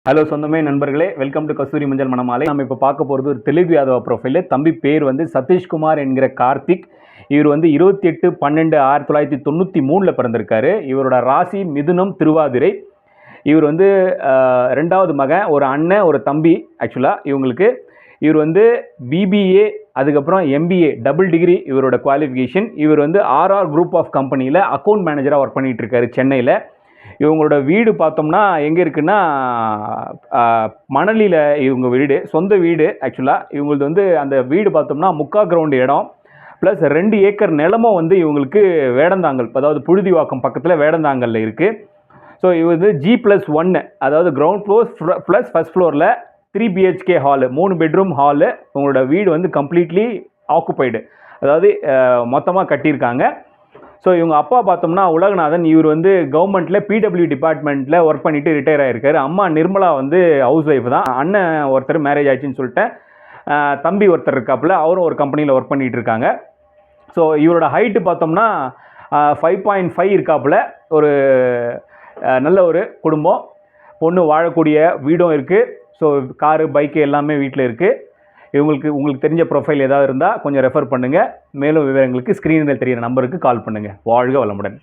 Hello சொந்தமே நண்பர்களே, welcome to கஸ்தூரி மஞ்சள் மணமாலை. நம்ம இப்போ பார்க்க போகிறது ஒரு தெலுங்கு யாதவ ப்ரொஃபைலு. தம்பி பேர் வந்து சதீஷ்குமார் என்கிற கார்த்திக். இவர் வந்து 28/12/1993 பிறந்திருக்காரு. இவரோட ராசி மிதுனம், திருவாதிரை. இவர் வந்து ரெண்டாவது மகன், ஒரு அண்ணன் ஒரு தம்பி. ஆக்சுவலாக இவங்களுக்கு இவர் வந்து பிபிஏ, அதுக்கப்புறம் எம்பிஏ டபுள் டிகிரி இவரோட குவாலிஃபிகேஷன். இவர் வந்து ஆர்ஆர் குரூப் ஆஃப் கம்பெனியில் அக்கௌண்ட் மேனேஜராக ஒர்க் பண்ணிகிட்டு இருக்காரு சென்னையில். இவங்களோட வீடு பார்த்தோம்னா எங்கே இருக்குன்னா மணலியில் இவங்க வீடு, சொந்த வீடு. ஆக்சுவலாக இவங்களது வந்து அந்த வீடு பார்த்தோம்னா 3/4 கிரவுண்டு இடம் ப்ளஸ் 2 ஏக்கர் நிலமும் வந்து இவங்களுக்கு வேடந்தாங்கல், அதாவது புழுதிவாக்கம் பக்கத்தில் வேடந்தாங்கல்ல இருக்குது. ஸோ இது வந்து G+1, அதாவது கிரவுண்ட் ஃப்ளோர் ப்ளஸ் ஃபஸ்ட் ஃப்ளோரில் 3 BHK ஹாலு, 3 பெட்ரூம் ஹாலு. உங்களோட வீடு வந்து கம்ப்ளீட்லி ஆக்குப்பைடு, அதாவது மொத்தமாக கட்டியிருக்காங்க. ஸோ இவங்க அப்பா பார்த்தோம்னா உலகநாதன். இவர் வந்து கவர்மெண்ட்டில் பிடபிள்யூ டிபார்ட்மெண்ட்டில் ஒர்க் பண்ணிவிட்டு ரிட்டையர் ஆகிருக்காரு. அம்மா நிர்மலா வந்து ஹவுஸ் ஒய்ஃப் தான். அண்ணன் ஒருத்தர் மேரேஜ் ஆயிடுச்சுன்னு சொல்லிட்டு தம்பி ஒருத்தர் இருக்காப்புல, அவரும் ஒரு கம்பெனியில் ஒர்க் பண்ணிகிட்டு இருக்காங்க. ஸோ இவரோட ஹைட்டு பார்த்தோம்னா 5.5 இருக்காப்புல. ஒரு நல்ல ஒரு குடும்பம், பொண்ணு வாழக்கூடிய வீடும் இருக்குது. ஸோ காரு பைக்கு எல்லாமே வீட்டில் இருக்குது. உங்களுக்கு தெரிஞ்ச ப்ரொஃபைல் ஏதாவது இருந்தால் கொஞ்சம் ரெஃபர் பண்ணுங்கள். மேலும் விவரங்களுக்கு ஸ்க்ரீனில் தெரிகிற நம்பருக்கு கால் பண்ணுங்கள். வாழ்க வளமுடன்.